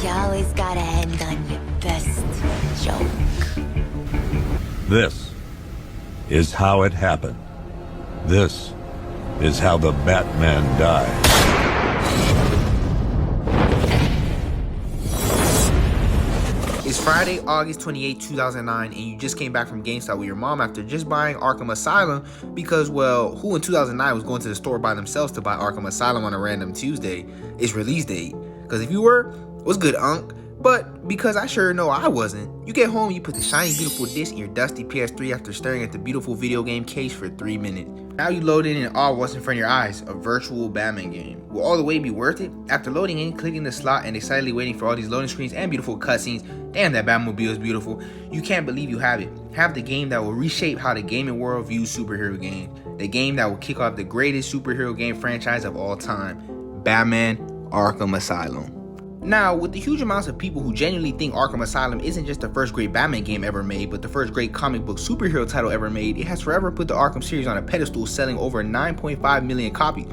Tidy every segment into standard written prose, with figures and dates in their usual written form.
You always gotta end on your best joke. This is how it happened. This is how the Batman died. It's Friday, August 28, 2009, and you just came back from GameStop with your mom after just buying Arkham Asylum because, well, who in 2009 was going to the store by themselves to buy Arkham Asylum on a random Tuesday? Its release date. Because if you were, what's good, Unc? But because I sure know I wasn't, you get home, you put the shiny, beautiful disc in your dusty PS3 after staring at the beautiful video game case for 3 minutes. Now you load in and all what's in front of your eyes, a virtual Batman game. Will all the wait be worth it? After loading in, clicking the slot, and excitedly waiting for all these loading screens and beautiful cutscenes, damn, that Batmobile is beautiful, you can't believe you have it. Have the game that will reshape how the gaming world views superhero games. The game that will kick off the greatest superhero game franchise of all time, Batman Arkham Asylum. Now, with the huge amounts of people who genuinely think Arkham Asylum isn't just the first great Batman game ever made, but the first great comic book superhero title ever made, it has forever put the Arkham series on a pedestal, selling over 9.5 million copies.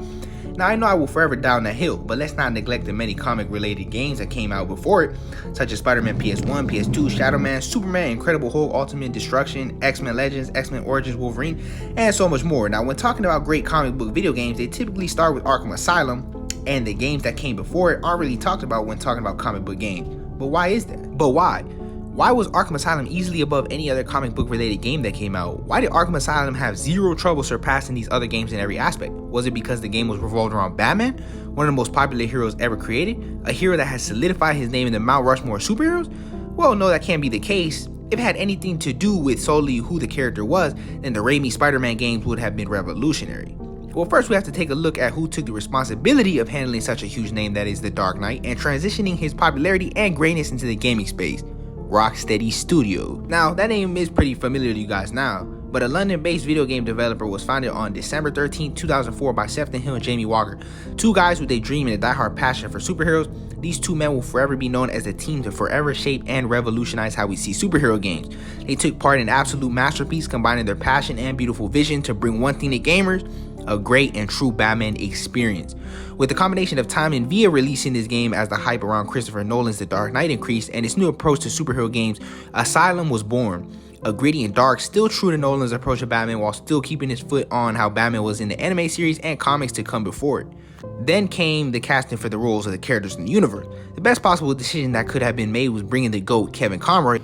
Now, I know I will forever die on that hill, but let's not neglect the many comic-related games that came out before it, such as Spider-Man PS1, PS2, Shadow Man, Superman, Incredible Hulk, Ultimate Destruction, X-Men Legends, X-Men Origins, Wolverine, and so much more. Now, when talking about great comic book video games, they typically start with Arkham Asylum, and the games that came before it aren't really talked about when talking about comic book games. But why is that? But why? Why was Arkham Asylum easily above any other comic book related game that came out? Why did Arkham Asylum have zero trouble surpassing these other games in every aspect? Was it because the game was revolved around Batman, one of the most popular heroes ever created? A hero that has solidified his name in the Mount Rushmore of superheroes? Well, no, that can't be the case. If it had anything to do with solely who the character was, then the Raimi Spider-Man games would have been revolutionary. Well, first we have to take a look at who took the responsibility of handling such a huge name that is the Dark Knight and transitioning his popularity and greatness into the gaming space, Rocksteady Studios. Now, that name is pretty familiar to you guys now, but a London-based video game developer was founded on December 13, 2004 by Sefton Hill and Jamie Walker, two guys with a dream and a diehard passion for superheroes. These two men will forever be known as the team to forever shape and revolutionize how we see superhero games. They took part in an absolute masterpiece, combining their passion and beautiful vision to bring one thing to gamers: a great and true Batman experience. With the combination of time and via releasing this game as the hype around Christopher Nolan's The Dark Knight increased and its new approach to superhero games, Asylum was born. A gritty and dark, still true to Nolan's approach to Batman while still keeping his foot on how Batman was in the anime series and comics to come before it. Then came the casting for the roles of the characters in the universe. The best possible decision that could have been made was bringing the GOAT, Kevin Conroy.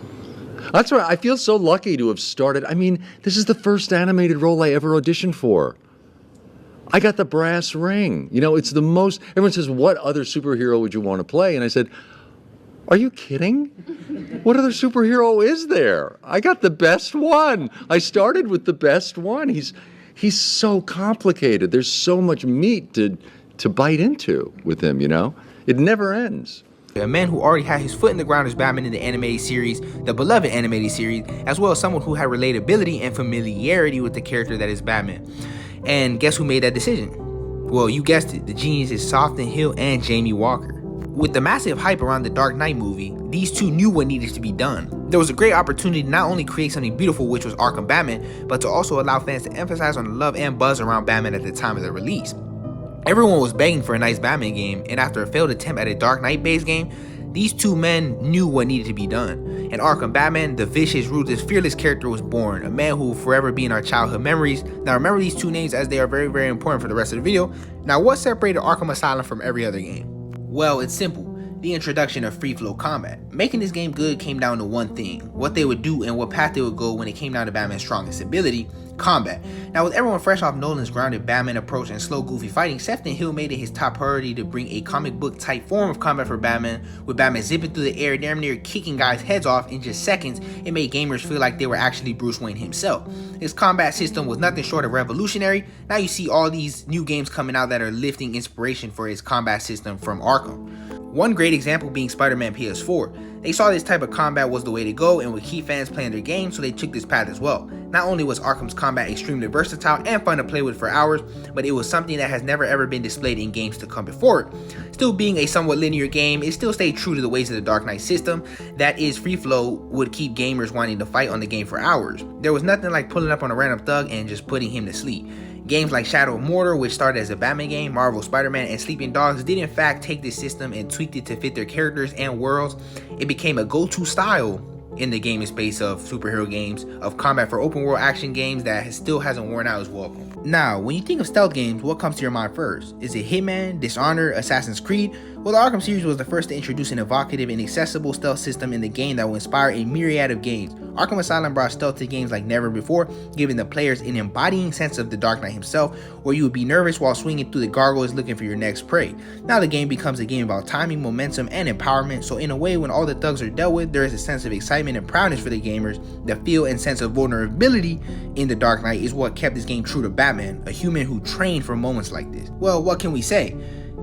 That's right, I feel so lucky to have started. I mean, this is the first animated role I ever auditioned for. I got the brass ring. You know, it's the most, everyone says, what other superhero would you want to play? And I said, are you kidding? What other superhero is there? I got the best one. I started with the best one. He's so complicated. There's so much meat to bite into with him, you know? It never ends. A man who already had his foot in the ground as Batman in the animated series, the beloved animated series, as well as someone who had relatability and familiarity with the character that is Batman. And guess who made that decision? Well, you guessed it, the geniuses Sefton Hill and Jamie Walker. With the massive hype around the Dark Knight movie, these two knew what needed to be done. There was a great opportunity to not only create something beautiful, which was Arkham Batman, but to also allow fans to emphasize on the love and buzz around Batman at the time of the release. Everyone was begging for a nice Batman game, and after a failed attempt at a Dark Knight-based game, these two men knew what needed to be done. In Arkham Batman, the vicious, ruthless, fearless character was born, a man who will forever be in our childhood memories. Now remember these two names as they are very, very important for the rest of the video. Now what separated Arkham Asylum from every other game? Well, it's simple. The introduction of free flow combat. Making this game good came down to one thing: what they would do and what path they would go when it came down to Batman's strongest ability, combat. Now with everyone fresh off Nolan's grounded Batman approach and slow goofy fighting, Sefton Hill made it his top priority to bring a comic book type form of combat for Batman, with Batman zipping through the air damn near kicking guys' heads off in just seconds. It made gamers feel like they were actually Bruce Wayne himself. His combat system was nothing short of revolutionary. Now you see all these new games coming out that are lifting inspiration for his combat system from Arkham. One great example being Spider-Man PS4. They saw this type of combat was the way to go and would keep fans playing their game, so they took this path as well. Not only was Arkham's combat extremely versatile and fun to play with for hours, but it was something that has never ever been displayed in games to come before it. Still being a somewhat linear game, it still stayed true to the ways of the Dark Knight system, that is, free flow would keep gamers wanting to fight on the game for hours. There was nothing like pulling up on a random thug and just putting him to sleep. Games like Shadow of Mordor, which started as a Batman game, Marvel Spider-Man, and Sleeping Dogs did in fact take this system and tweaked it to fit their characters and worlds. It became a go-to style in the gaming space of superhero games, of combat for open world action games that still hasn't worn out its welcome. Now, when you think of stealth games, what comes to your mind first? Is it Hitman, Dishonored, Assassin's Creed? Well, the Arkham series was the first to introduce an evocative and accessible stealth system in the game that will inspire a myriad of games. Arkham Asylum brought stealth to games like never before, giving the players an embodying sense of the Dark Knight himself, where you would be nervous while swinging through the gargoyles looking for your next prey. Now the game becomes a game about timing, momentum, and empowerment, so in a way, when all the thugs are dealt with, there is a sense of excitement and proudness for the gamers. The feel and sense of vulnerability in the Dark Knight is what kept this game true to Batman, a human who trained for moments like this. Well, what can we say?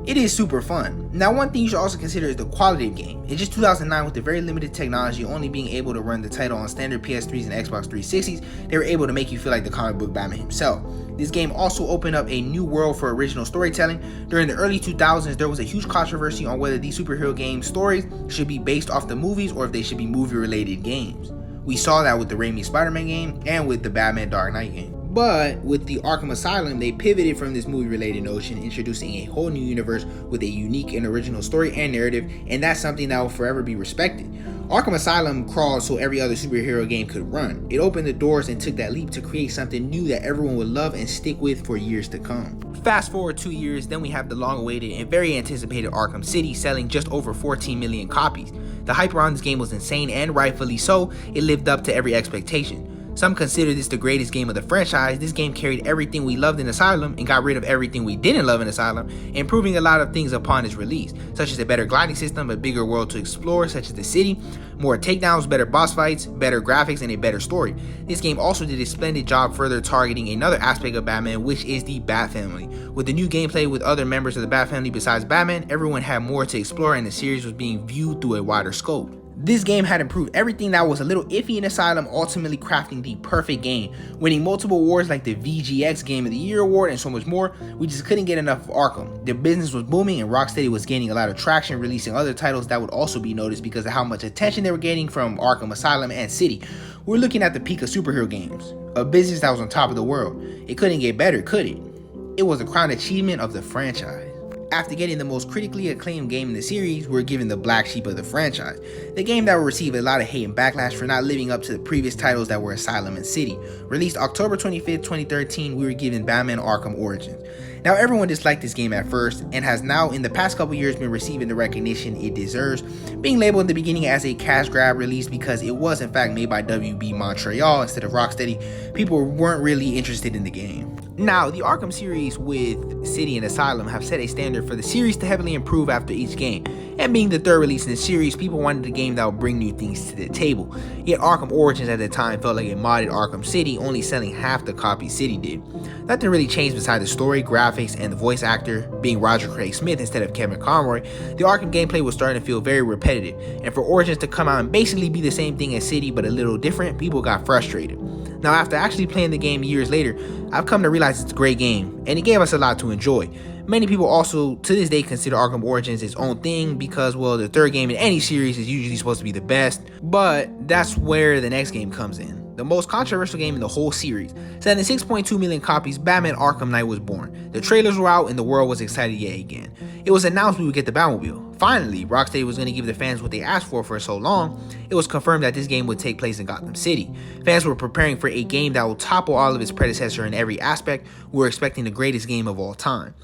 It is super fun. Now, one thing you should also consider is the quality of the game. In just 2009, with the very limited technology, only being able to run the title on standard PS3s and Xbox 360s, they were able to make you feel like the comic book Batman himself. This game also opened up a new world for original storytelling. During the early 2000s, there was a huge controversy on whether these superhero game stories should be based off the movies or if they should be movie-related games. We saw that with the Raimi Spider-Man game and with the Batman Dark Knight game. But with the Arkham Asylum, they pivoted from this movie-related notion, introducing a whole new universe with a unique and original story and narrative, and that's something that will forever be respected. Arkham Asylum crawled so every other superhero game could run. It opened the doors and took that leap to create something new that everyone would love and stick with for years to come. Fast forward 2 years, then we have the long-awaited and very anticipated Arkham City, selling just over 14 million copies. The hype around this game was insane, and rightfully so. It lived up to every expectation. Some consider this the greatest game of the franchise. This game carried everything we loved in Asylum and got rid of everything we didn't love in Asylum, improving a lot of things upon its release, such as a better gliding system, a bigger world to explore, such as the city, more takedowns, better boss fights, better graphics, and a better story. This game also did a splendid job further targeting another aspect of Batman, which is the Bat Family. With the new gameplay with other members of the Bat Family besides Batman, everyone had more to explore and the series was being viewed through a wider scope. This game had improved everything that was a little iffy in Asylum, ultimately crafting the perfect game, winning multiple awards like the VGX Game of the Year award and so much more. We just couldn't get enough of Arkham. The business was booming and Rocksteady was gaining a lot of traction, releasing other titles that would also be noticed because of how much attention they were getting from Arkham Asylum and City. We're looking at the peak of superhero games, a business that was on top of the world. It couldn't get better, could it? It was a crown achievement of the franchise. After getting the most critically acclaimed game in the series, we're given the black sheep of the franchise, the game that will receive a lot of hate and backlash for not living up to the previous titles that were Asylum and City. Released October 25th, 2013, we were given Batman Arkham Origins. Now, everyone disliked this game at first and has now in the past couple years been receiving the recognition it deserves, being labeled in the beginning as a cash grab release because it was in fact made by WB Montreal instead of Rocksteady. People weren't really interested in the game. Now, the Arkham series with City and Asylum have set a standard for the series to heavily improve after each game, and being the third release in the series, people wanted a game that would bring new things to the table. Yet Arkham Origins at the time felt like a modded Arkham City, only selling half the copies City did. Nothing really changed besides the story, graphics, and the voice actor being Roger Craig Smith instead of Kevin Conroy. The Arkham gameplay was starting to feel very repetitive, and for Origins to come out and basically be the same thing as City but a little different, people got frustrated. Now, after actually playing the game years later, I've come to realize it's a great game, and it gave us a lot to enjoy. Many people also, to this day, consider Arkham Origins its own thing because, well, the third game in any series is usually supposed to be the best, but that's where the next game comes in. The most controversial game in the whole series. Selling 6.2 million copies, Batman Arkham Knight was born. The trailers were out and the world was excited yet again. It was announced we would get the Batmobile. Finally, Rocksteady was going to give the fans what they asked for so long. It was confirmed that this game would take place in Gotham City. Fans were preparing for a game that will topple all of its predecessor in every aspect. We were expecting the greatest game of all time.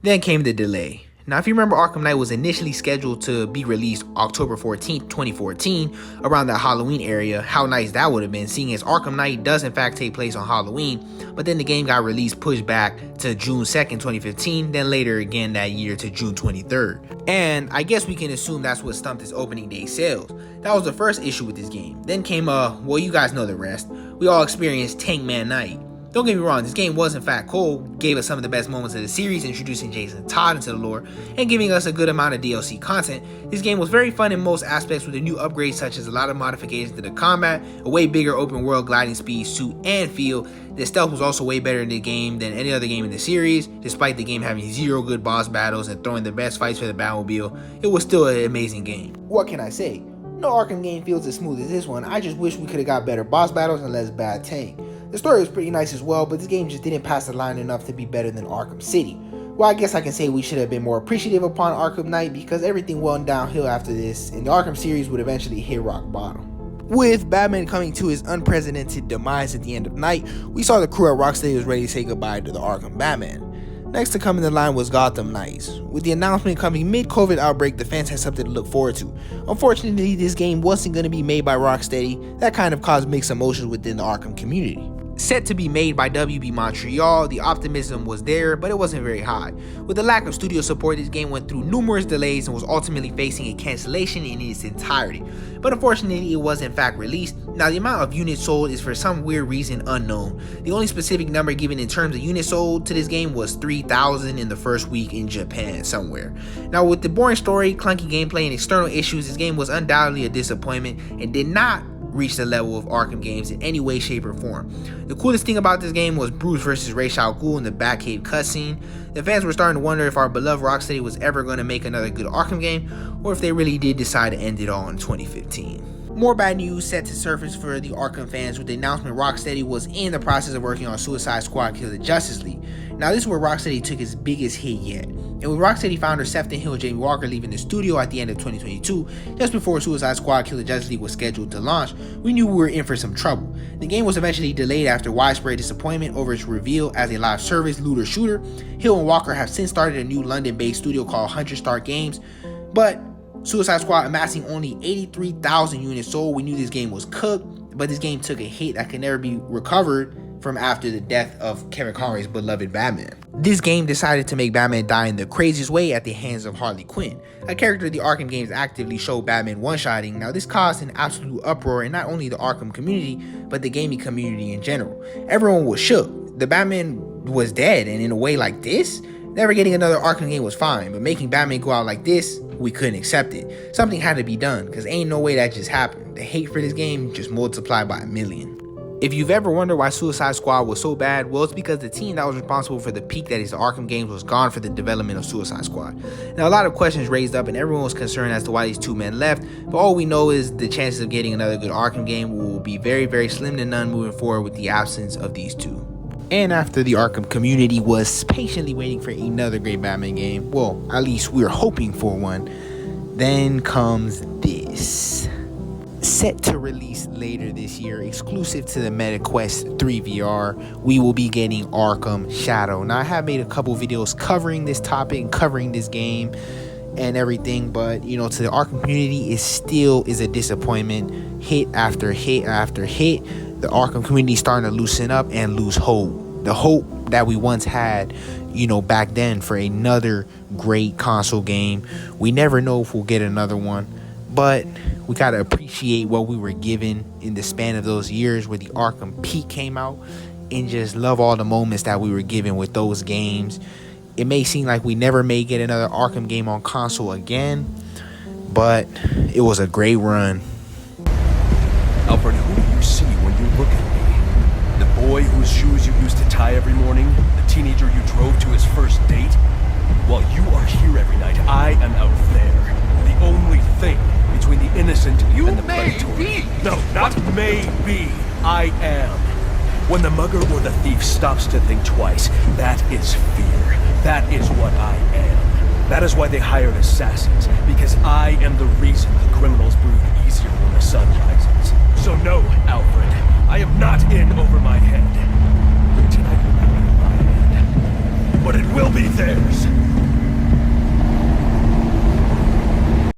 Then came the delay. Now, if you remember, Arkham Knight was initially scheduled to be released October 14th, 2014, around that Halloween area. How nice that would have been, seeing as Arkham Knight does in fact take place on Halloween, but then the game got released pushed back to June 2nd, 2015, then later again that year to June 23rd. And I guess we can assume that's what stumped its opening day sales. That was the first issue with this game. Then came well, you guys know the rest. We all experienced Tank Man Knight. Don't get me wrong, this game was in fact cool, gave us some of the best moments of the series, introducing Jason Todd into the lore, and giving us a good amount of DLC content. This game was very fun in most aspects with the new upgrades such as a lot of modifications to the combat, a way bigger open world gliding speed, suit, and feel. The stealth was also way better in the game than any other game in the series, despite the game having zero good boss battles and throwing the best fights for the Batmobile. It was still an amazing game. What can I say? No Arkham game feels as smooth as this one. I just wish we could have got better boss battles and less bad tank. The story was pretty nice as well, but this game just didn't pass the line enough to be better than Arkham City. Well, I guess I can say we should have been more appreciative upon Arkham Knight because everything went downhill after this, and the Arkham series would eventually hit rock bottom. With Batman coming to his unprecedented demise at the end of Night, we saw the crew at Rocksteady was ready to say goodbye to the Arkham Batman. Next to come in the line was Gotham Knights. With the announcement coming mid-COVID outbreak, the fans had something to look forward to. Unfortunately, this game wasn't going to be made by Rocksteady. That kind of caused mixed emotions within the Arkham community. Set to be made by WB Montreal, the optimism was there, but it wasn't very high. With the lack of studio support, this game went through numerous delays and was ultimately facing a cancellation in its entirety. But unfortunately, it was in fact released. Now, the amount of units sold is for some weird reason unknown. The only specific number given in terms of units sold to this game was 3,000 in the first week in Japan somewhere. Now, with the boring story, clunky gameplay, and external issues, this game was undoubtedly a disappointment and did not reach the level of Arkham games in any way, shape, or form. The coolest thing about this game was Bruce versus Ra's al Ghul in the Batcave cutscene. The fans were starting to wonder if our beloved Rocksteady was ever going to make another good Arkham game, or if they really did decide to end it all in 2015. More bad news set to surface for the Arkham fans with the announcement Rocksteady was in the process of working on Suicide Squad Kill the Justice League. Now, this is where Rocksteady took its biggest hit yet. And with Rocksteady founder Sefton Hill and Jamie Walker leaving the studio at the end of 2022, just before Suicide Squad Kill the Justice League was scheduled to launch, we knew we were in for some trouble. The game was eventually delayed after widespread disappointment over its reveal as a live service looter shooter. Hill and Walker have since started a new London-based studio called 100 Star Games, but Suicide Squad amassing only 83,000 units sold, we knew this game was cooked, but this game took a hit that can never be recovered from after the death of Kevin Conroy's beloved Batman. This game decided to make Batman die in the craziest way at the hands of Harley Quinn, a character the Arkham games actively showed Batman one-shotting. Now, this caused an absolute uproar in not only the Arkham community, but the gaming community in general. Everyone was shook. The Batman was dead, and in a way like this, never getting another Arkham game was fine, but making Batman go out like this, we couldn't accept it. Something had to be done, because ain't no way that just happened. The hate for this game just multiplied by a million. If you've ever wondered why Suicide Squad was so bad, well, it's because the team that was responsible for the peak that is the Arkham games was gone for the development of Suicide Squad. Now, a lot of questions raised up and everyone was concerned as to why these two men left, but all we know is the chances of getting another good Arkham game will be very, very slim to none moving forward with the absence of these two. And after the Arkham community was patiently waiting for another great Batman game, well, at least we were hoping for one, then comes this. Set to release later this year, exclusive to the MetaQuest 3 VR, we will be getting Arkham Shadow. Now, I have made a couple videos covering this topic and covering this game and everything, but you know, to the Arkham community, it still is a disappointment. Hit after hit after hit, the Arkham community is starting to loosen up and lose hope. The hope that we once had, you know, back then for another great console game. We never know if we'll get another one, but we gotta appreciate what we were given in the span of those years where the Arkham Peak came out, and just love all the moments that we were given with those games. It may seem like we never may get another Arkham game on console again, but it was a great run. Alfred, who do you see when you look at me? The boy whose shoes you used to tie every morning? The teenager you drove to his first date? While you are here every night, I am out there. The only thing between the innocent and the predatory. No, not maybe. I am. When the mugger or the thief stops to think twice, that is fear. That is what I am. That is why they hired assassins, because I am the reason the criminals breathe easier when the sun rises. So no, Alfred, I am not in over my head. Tonight will not be my head, but it will be theirs.